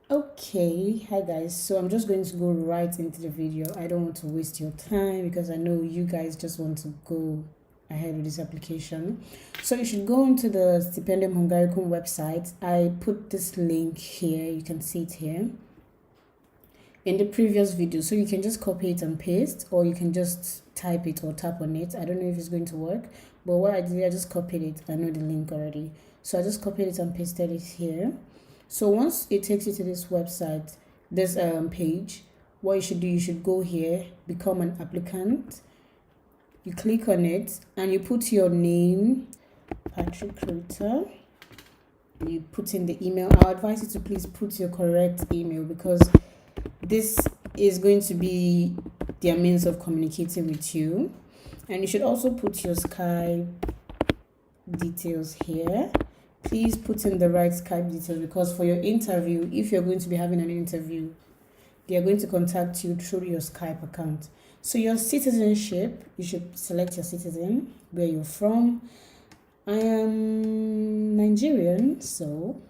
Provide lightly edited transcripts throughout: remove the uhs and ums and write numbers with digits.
Okay, hi guys. So I'm just going to go right into the video. I don't want to waste your time because I know you guys just want to go ahead with this application. So you should go onto the Stipendium Hungaricum website. I put this link here. You can see it here in the previous video. So you can just copy it and paste, or you can just type it or tap on it. I don't know if it's going to work, but what I did, I just copied it. I know the link already. So I just copied it and pasted it here. So once it takes you to this website, this page, what you should do, you should go here, become an applicant. You click on it and you put your name, Patrick Ritter. You put in the email. I'll advise you to please put your correct email because this is going to be their means of communicating with you. And you should also put your Skype details here. Please put in the right Skype details because for your interview, if you're going to be having an interview, they are going to contact you through your Skype account. So your citizenship, you should select your citizen, where you're from. I am Nigerian, so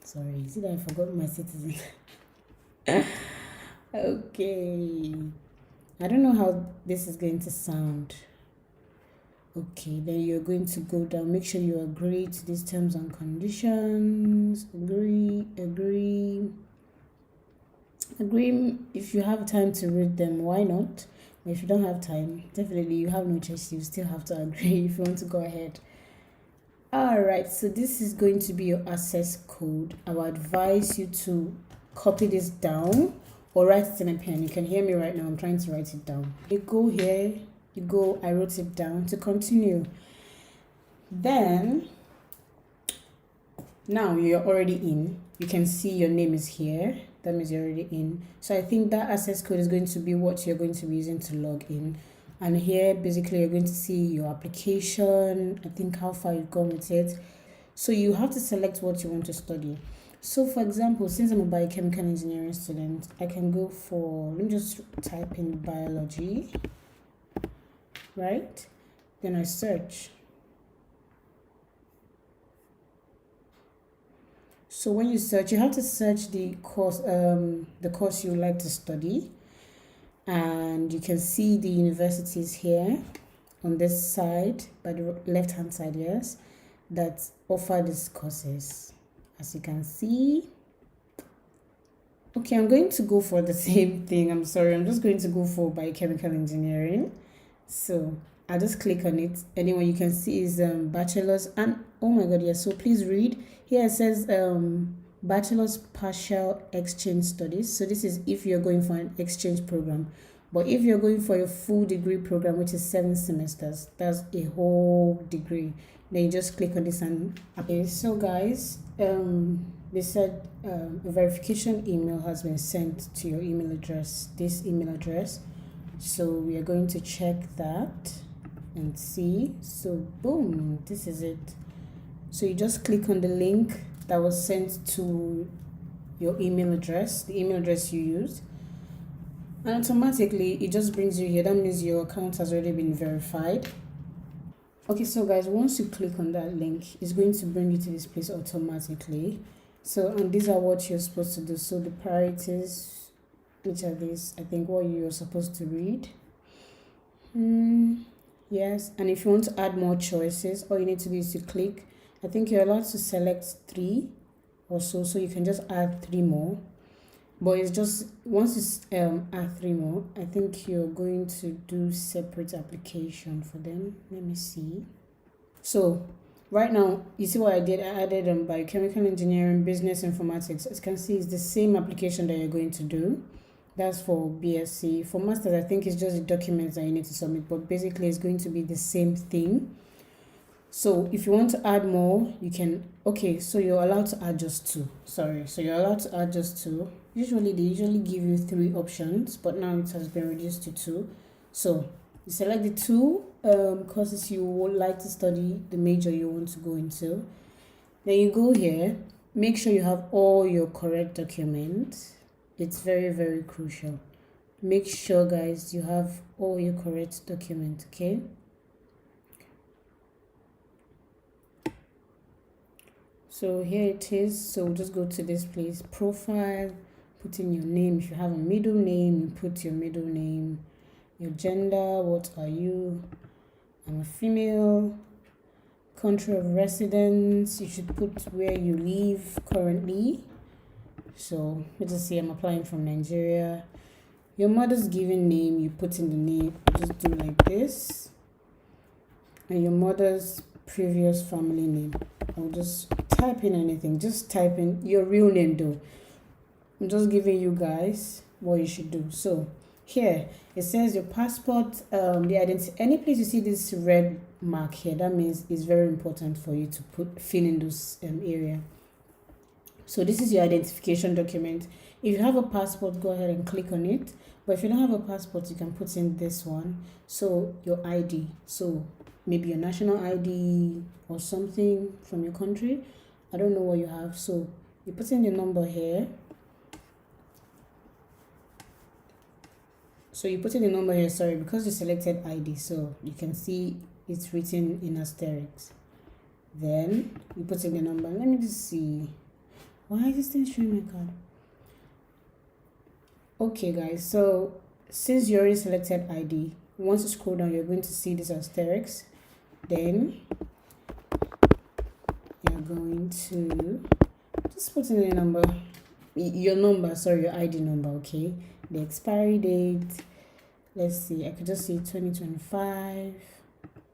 sorry, see that I forgot my citizen. Okay, I don't know how this is going to sound. Okay, then you're going to go down. Make sure you agree to these terms and conditions. Agree. If you have time to read them, why not? But if you don't have time, definitely you have no choice. You still have to agree if you want to go ahead. Alright, so this is going to be your access code. I would advise you to copy this down or write it in a pen. You can hear me right now. I'm trying to write it down. You go here. You go, I wrote it down to continue. Then, now you're already in. You can see your name is here. That means you're already in. So I think that access code is going to be what you're going to be using to log in. And here, basically, you're going to see your application. I think how far you've gone with it. So you have to select what you want to study. So for example, since I'm a biochemical engineering student, I can go for, let me just type in biology. Right? Then I search. So when you search, you have to search the course you would like to study, and you can see the universities here on this side, by the left hand side, yes, that offer these courses. As you can see. Okay, I'm going to go for the same thing. I'm sorry, I'm just going to go for biochemical engineering. So I'll just click on it. Anyway, you can see is bachelor's, and oh my god, yes. So please read here. It says bachelor's partial exchange studies. So this is if you're going for an exchange program, but if you're going for a full degree program, which is 7 semesters, that's a whole degree. Then you just click on this and okay. So guys, they said a verification email has been sent to your email address. This email address. So we are going to check that and see. So boom, this is it. So you just click on the link that was sent to your email address, the email address you used, and automatically it just brings you here. That means your account has already been verified. Okay, so guys, once you click on that link, it's going to bring you to this place automatically. So, and these are what you're supposed to do. So the priorities, which are these, I think what you're supposed to read. Yes, and if you want to add more choices, all you need to do is to click. I think you're allowed to select 3 or so you can just add 3 more. But it's just once you add 3 more, I think you're going to do separate application for them. Let me see. So right now, you see what I did? I added biochemical engineering, business informatics. As you can see, it's the same application that you're going to do. That's for BSc. For Masters, I think it's just the documents that you need to submit, but basically it's going to be the same thing. So if you want to add more, you can, okay, so you're allowed to add just 2. Sorry, so you're allowed to add just 2. Usually, they usually give you 3 options, but now it has been reduced to 2. So you select the 2 courses you would like to study, the major you want to go into. Then you go here, make sure you have all your correct documents. It's very, very crucial. Make sure, guys, you have all your correct documents, okay? So here it is. So we'll just go to this place, profile. put in your name. If you have a middle name, you put your middle name. Your gender, what are you? I'm a female. Country of residence, you should put where you live currently. So let's just say I'm applying from Nigeria. Your mother's given name, you put in the name. Just do like this. And your mother's previous family name. I'll just type in anything. Just type in your real name though. I'm just giving you guys what you should do. So here it says your passport, the identity. Any place you see this red mark here, that means it's very important for you to fill in those area. So this is your identification document. If you have a passport, go ahead and click on it. But if you don't have a passport, you can put in this one. So your ID. So maybe your national ID or something from your country. I don't know what you have. So you put in the number here. So you put in the number here, sorry, because you selected ID, so you can see it's written in asterisks. Then you put in the number. Let me just see. Why is this thing showing my card? Okay, guys, so since you already selected ID, once you scroll down, you're going to see this asterisk. Then you're going to just put in the number, your ID number, okay? The expiry date, let's see, I could just say 2025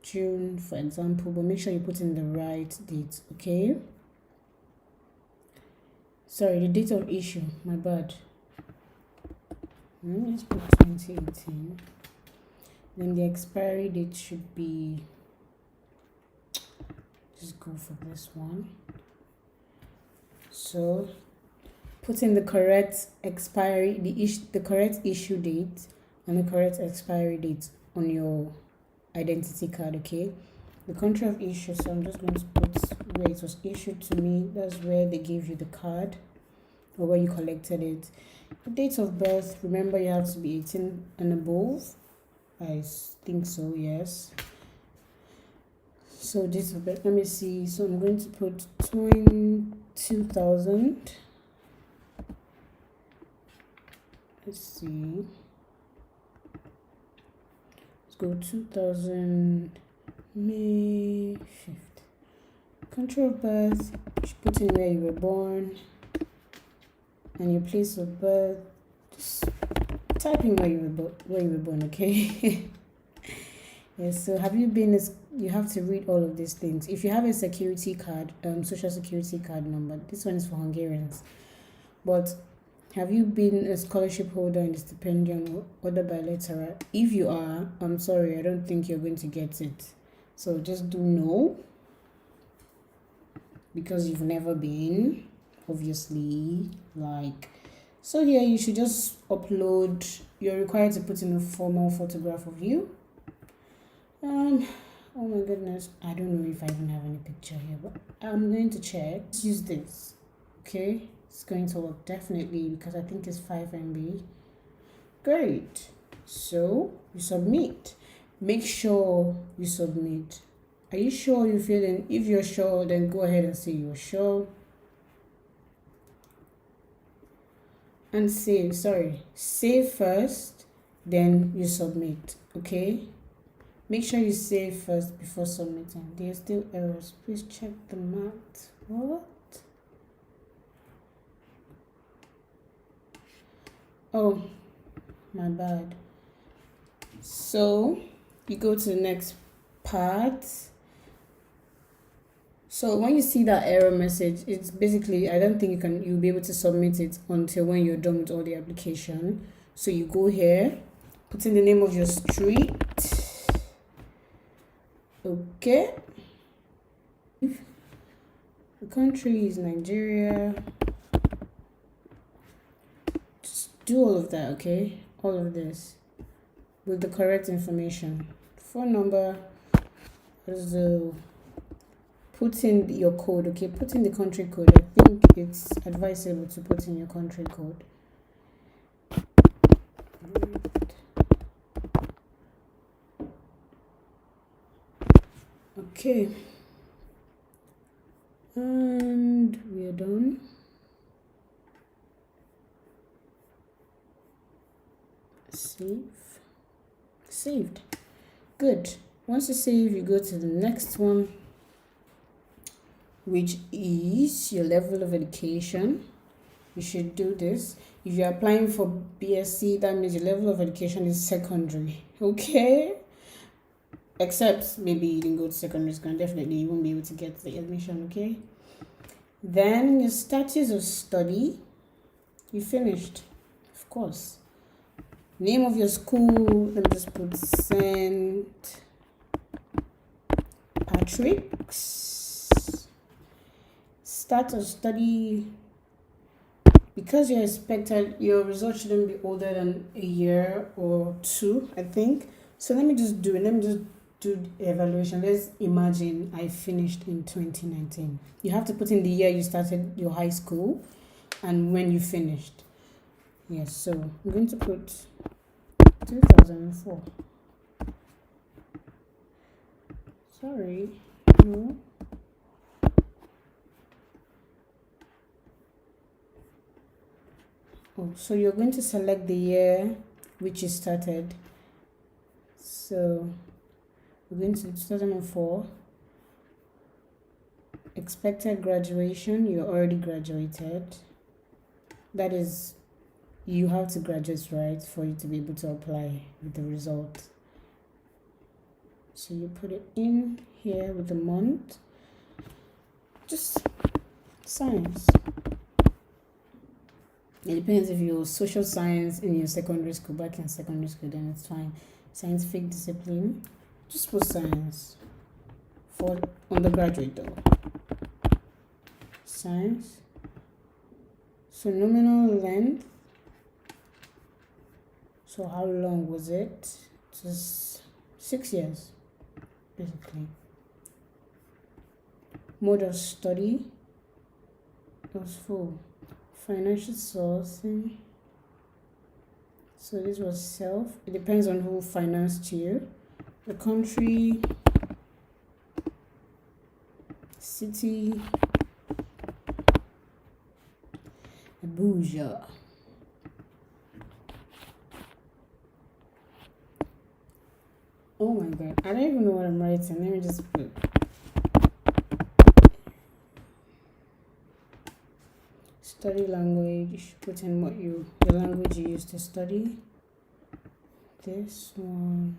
June, for example, but make sure you put in the right date, okay? Sorry, the date of issue, my bad. Let's put 2018. Then the expiry date should be, just go for this one. So put in the correct expiry, the correct issue date and the correct expiry date on your identity card, okay? The country of issue, so I'm just going to put where it was issued to me. That's where they gave you the card or where you collected it. The date of birth, remember you have to be 18 and above. I think so, yes. So date of birth, let me see. So I'm going to put 2000. Let's see. Let's go 2000 May 5th. Country of birth, you should put in where you were born and your place of birth. Just type in where you were born, okay? Yes, so you have to read all of these things. If you have a security card, social security card number, this one is for Hungarians. But have you been a scholarship holder in the Stipendium or other bilateral? If you are, I'm sorry, I don't think you're going to get it. So just do no, because you've never been, obviously, like. So here you should just upload, you're required to put in a formal photograph of you. Oh my goodness, I don't know if I even have any picture here, but I'm going to check. Let's use this, okay? It's going to work definitely because I think it's 5 MB. Great. So you submit. Make sure you submit. Are you sure you feel it? If you're sure, then go ahead and say you're sure. And save, save first, then you submit, okay? Make sure you save first before submitting. There are still errors. Please check the math. What? Oh, my bad. So you go to the next part. So when you see that error message, it's basically, I don't think you'll be able to submit it until when you're done with all the application. So you go here, put in the name of your street. Okay. The country is Nigeria. Just do all of that, okay? All of this with the correct information. Phone number. Put in your code, okay? Put in the country code. I think it's advisable to put in your country code. Okay. And we are done. Saved. Good. Once you save, you go to the next one, which is your level of education. You should do this. If you're applying for BSc, that means your level of education is secondary. Okay? Except maybe you didn't go to secondary school, and definitely you won't be able to get the admission, okay? Then your status of study. You finished, of course. Name of your school, let me just put St. Patrick's. Start of study. Because you're expected, your results shouldn't be older than a year or two, I think. So let me just do it. Let me just do the evaluation. Let's imagine I finished in 2019. You have to put in the year you started your high school and when you finished. Yes, so I'm going to put 2004. Sorry, no. Oh, so you're going to select the year which you started. So we're going to 2004. Expected graduation, you're already graduated. That is, you have to graduate, right, for you to be able to apply with the result. So you put it in here with the month. Just science. It depends if you're social science in your secondary school, back in secondary school, then it's fine. Scientific discipline, just put science. For undergraduate though. Science. So nominal length. So how long was it? Just 6 years, basically. Mode of study. It was full. Financial sourcing. So this was self. It depends on who financed you. The country, city, Abuja. Oh my god, I don't even know what I'm writing. Let me just put. Study language, put in what the language you used to study. This one.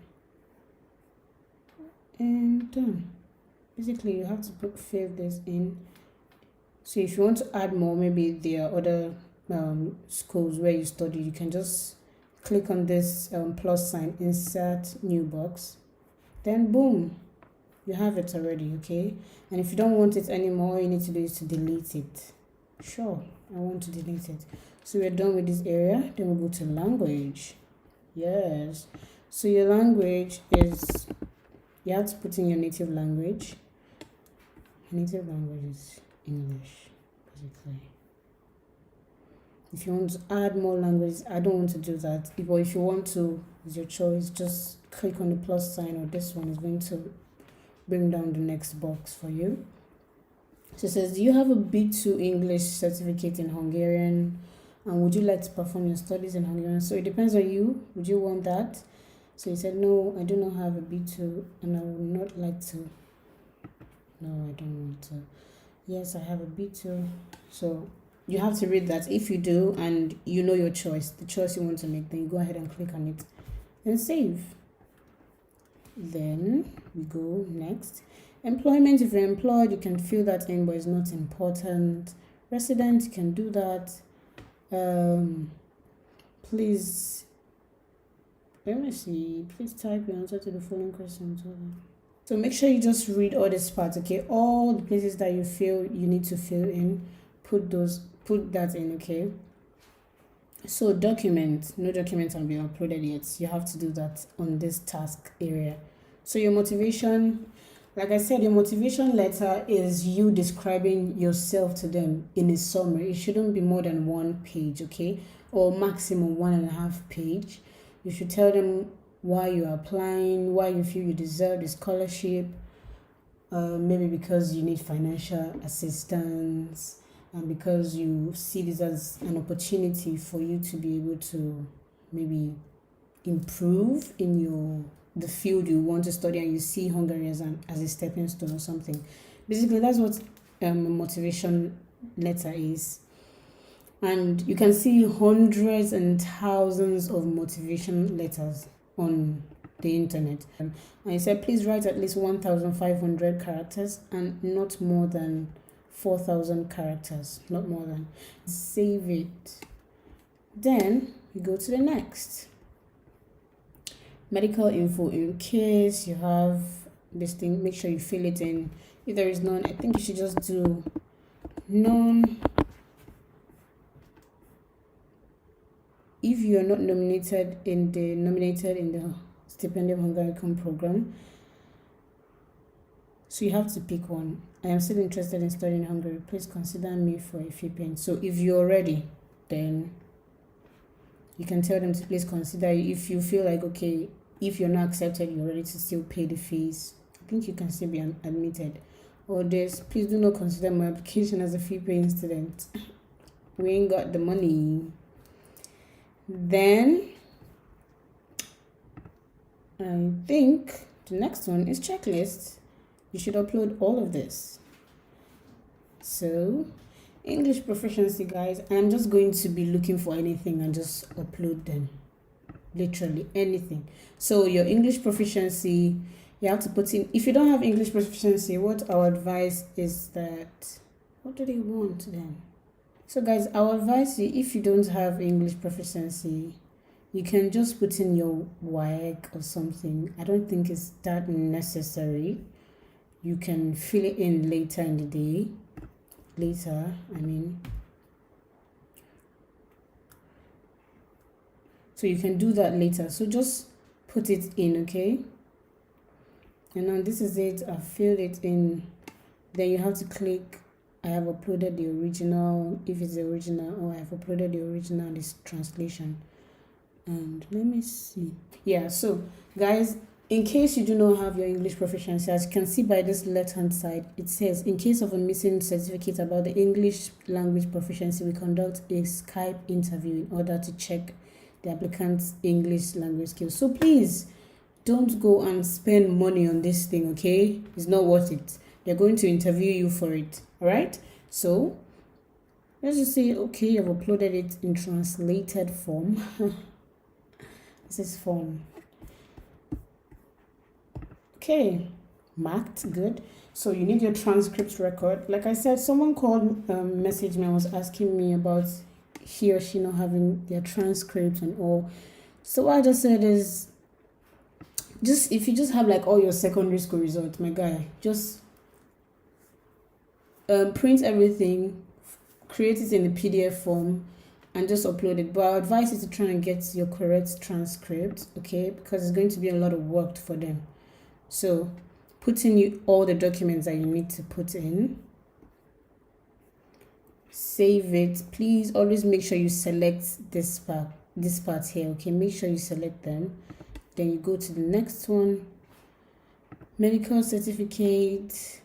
And done. Basically, you have to fill this in. So if you want to add more, maybe there are other schools where you study, you can just click on this plus sign, insert new box. Then boom, you have it already, okay? And if you don't want it anymore, all you need to do is to delete it. Sure, I want to delete it. So we're done with this area. Then we'll go to language. Yes. So your language is, you have to put in your native language. Your native language is English, basically. If you want to add more languages, I don't want to do that. But if you want to, it's your choice. Just click on the plus sign, or this one is going to bring down the next box for you. So it says, do you have a B2 English certificate in Hungarian? And would you like to perform your studies in Hungarian? So it depends on you. Would you want that? So he said, no, I do not have a B2 and I would not like to. No, I don't want to. Yes, I have a B2. So you have to read that. If you do and you know your choice, the choice you want to make, then you go ahead and click on it and save. Then we go next. Employment, if you're employed, you can fill that in, but it's not important. Resident, you can do that. Please, let me see. Please type your answer to the following questions. So make sure you just read all this part, okay? All the places that you feel you need to fill in, put that in, okay? So documents, no documents have been uploaded yet. You have to do that on this task area. So your motivation, like I said, your motivation letter is you describing yourself to them in a summary. It shouldn't be more than 1 page, okay? Or maximum 1.5 page. You should tell them why you're applying, why you feel you deserve the scholarship, maybe because you need financial assistance, and because you see this as an opportunity for you to be able to maybe improve in the field you want to study, and you see Hungary as a stepping stone or something. Basically, that's what a motivation letter is. And you can see hundreds and thousands of motivation letters on the internet. And it said, please write at least 1,500 characters and not more than 4,000 characters. Not more than. Save it. Then you go to the next. Medical info. In case you have this thing, make sure you fill it in. If there is none, I think you should just do none. If you are not nominated in the Stipendium Hungaricum program, so you have to pick one. I am still interested in studying Hungary. Please consider me for a fee payment. So if you're ready, then you can tell them to please consider you. If you feel like, okay, if you're not accepted, you're ready to still pay the fees, I think you can still be admitted. Or this, please do not consider my application as a fee paying student. We ain't got the money. Then I think the next one is checklist. You should upload all of this. So English proficiency, guys, I'm just going to be looking for anything and just upload them. Literally anything. So your English proficiency, you have to put in. If you don't have English proficiency, what our advice is that, what do they want then? So guys, our advice, if you don't have English proficiency, you can just put in your WAEC or something. I don't think it's that necessary. You can fill it in later in the day. So you can do that later. So just put it in, okay? And now this is it. I've filled it in. Then you have to click I have uploaded the original, if it's the original, or I have uploaded the original, this translation. And let me see. Yeah, so guys, in case you do not have your English proficiency, as you can see by this left-hand side, it says, in case of a missing certificate about the English language proficiency, we conduct a Skype interview in order to check the applicant's English language skills. So please, don't go and spend money on this thing, okay? It's not worth it. They're going to interview you for it, all right? So let's just say, okay, you've uploaded it in translated form. This is form. Okay, marked, good. So you need your transcript record. Like I said, someone called, messaged me and was asking me about he or she not having their transcripts and all. So what I just said is, just if you just have like all your secondary school results, my guy, just print everything, create it in a PDF form, and just upload it. But I advise you to try and get your correct transcript, okay? Because it's going to be a lot of work for them. So put in all the documents that you need to put in. Save it. Please always make sure you select this part here, okay? Make sure you select them. Then you go to the next one. Medical certificate.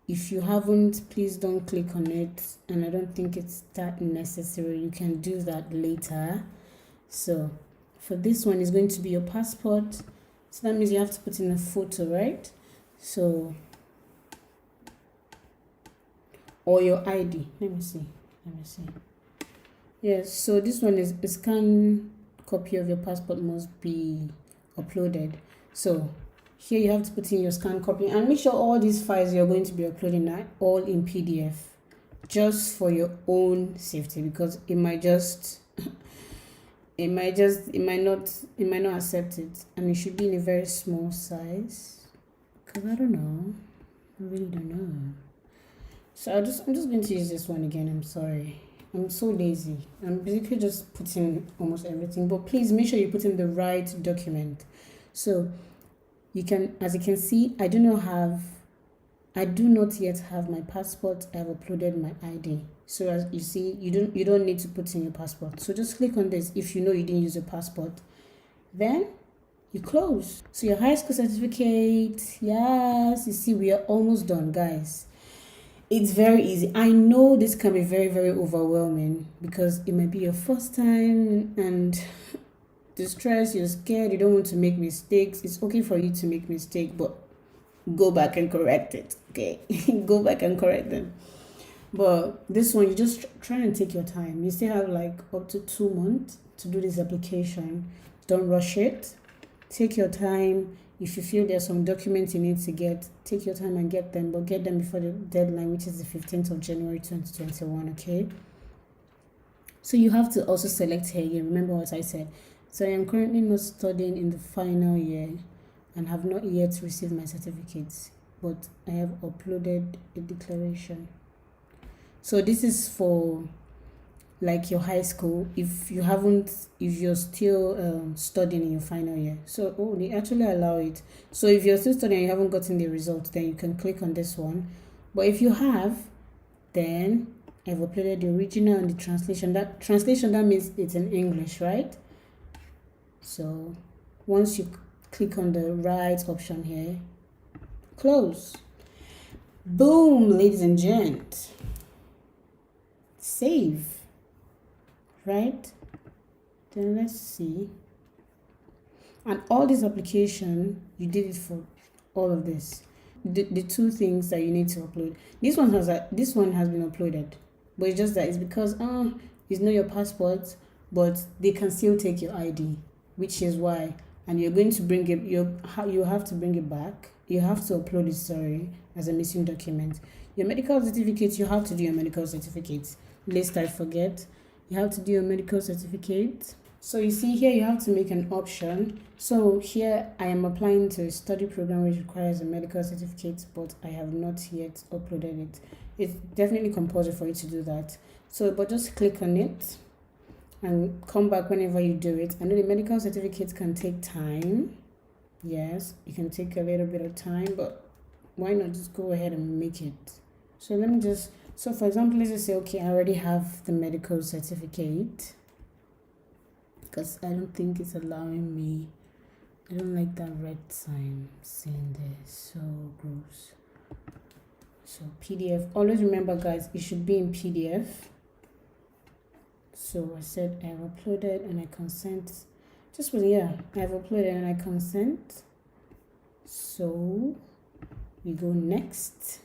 If you haven't, please don't click on it, and I don't think it's that necessary. You can do that later. So for this one, it's going to be your passport. So that means you have to put in a photo, right? So, or your ID. Let me see. Yes, so this one is a scan copy of your passport must be uploaded. So here you have to put in your scan copy, and make sure all these files you're going to be uploading are all in PDF, just for your own safety, because it might not accept it, and it should be in a very small size, because I don't know, I really don't know. So I'm just going to use this one again. I'm sorry, I'm so lazy. I'm basically just putting almost everything, but please make sure you put in the right document. So you can, as you can see, I do not yet have my passport. I have uploaded my ID. So as you see, you don't need to put in your passport. So just click on this if you know you didn't use your passport. Then you close. So your high school certificate, yes, you see we are almost done, guys. It's very easy. I know this can be very, very overwhelming because it might be your first time, and distressed, you're scared, you don't want to make mistakes, it's okay for you to make mistakes, but go back and correct it, okay? Go back and correct them. But this one, you just try and take your time. You still have like up to 2 months to do this application. Don't rush it. Take your time. If you feel there's some documents you need to get, take your time and get them, but get them before the deadline, which is the 15th of January 2021, okay? So you have to also select here again. Remember what I said. So I am currently not studying in the final year and have not yet received my certificates, but I have uploaded a declaration. So this is for like your high school, if you're still studying in your final year. So they actually allow it. So if you're still studying and you haven't gotten the result, then you can click on this one. But if you have, then I've uploaded the original and the translation. That means it's in English, right? So once you click on the right option here, close. Boom, ladies and gents. Save. Right? Then let's see. And all this application, you did it for all of this. The two things that you need to upload. This one has been uploaded, but it's just that it's because it's not your passport, but they can still take your ID, which is why. And you're going to bring it. You have to bring it back. You have to upload it. As a missing document. Your medical certificate. You have to do your medical certificate. Lest I forget, you have to do your medical certificate. So you see here, you have to make an option. So here I am applying to a study program which requires a medical certificate, but I have not yet uploaded it. It's definitely compulsory for you to do that. So, but just click on it and come back whenever you do it. I know the medical certificate can take time. Yes, it can take a little bit of time, but why not just go ahead and make it? So for example, let's just say, okay, I already have the medical certificate, because I don't think it's allowing me. I don't like that red sign saying there. So gross. So PDF. Always remember, guys, it should be in PDF. So I said I've uploaded and I consent. I've uploaded and I consent. So we go next.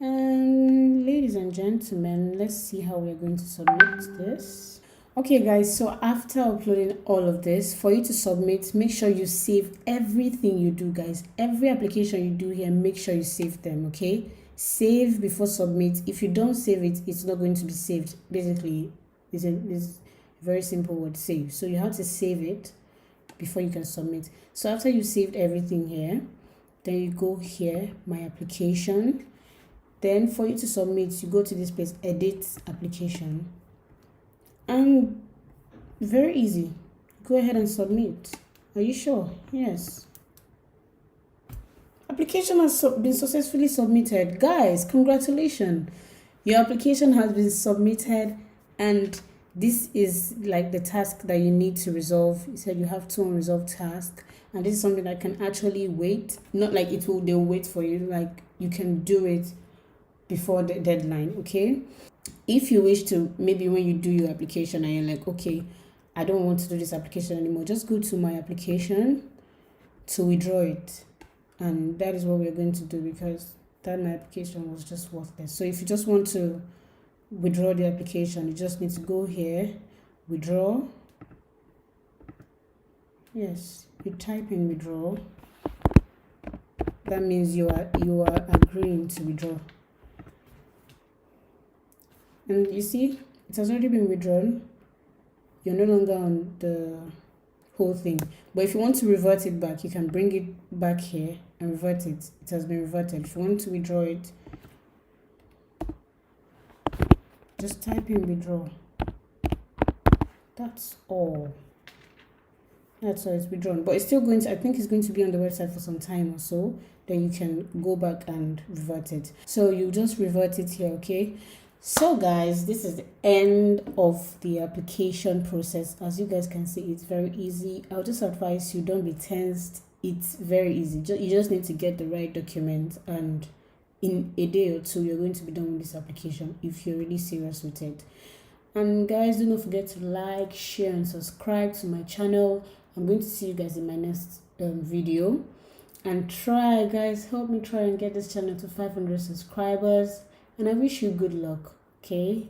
And ladies and gentlemen, let's see how we're going to submit this. Okay guys, so after uploading all of this, for you to submit, make sure you save everything you do, guys. Every application you do here, make sure you save them, okay? Save before submit. If you don't save it, it's not going to be saved. Basically, it's a very simple word, save. So you have to save it before you can submit. So after you saved everything here, then you go here, my application. Then for you to submit, you go to this place, edit application. And very easy. Go ahead and submit. Are you sure? Yes. Application has been successfully submitted. Guys, congratulations. Your application has been submitted, and this is like the task that you need to resolve. You said you have 2 unresolved tasks, and this is something that can actually wait. Not like they'll wait for you. Like you can do it before the deadline, okay? If you wish to, maybe when you do your application and you're like, okay, I don't want to do this application anymore, just go to my application to withdraw it. And that is what we're going to do, because that my application was just worthless. So if you just want to withdraw the application, you just need to go here, withdraw. Yes, you type in withdraw. That means you are agreeing to withdraw. And you see, it has already been withdrawn. You're no longer on the whole thing. But if you want to revert it back, you can bring it back here and revert it. It has been reverted. If you want to withdraw it, just type in withdraw. That's all. That's all, it's withdrawn. But it's still going to, I think it's going to be on the website for some time or so. Then you can go back and revert it. So you just revert it here, okay? So guys, this is the end of the application process. As you guys can see, it's very easy. I'll just advise you, don't be tensed. It's very easy. You just need to get the right document, and in a day or two, you're going to be done with this application if you're really serious with it. And guys, do not forget to like, share, and subscribe to my channel. I'm going to see you guys in my next video. And try, guys, help me try and get this channel to 500 subscribers. And I wish you good luck. Okay.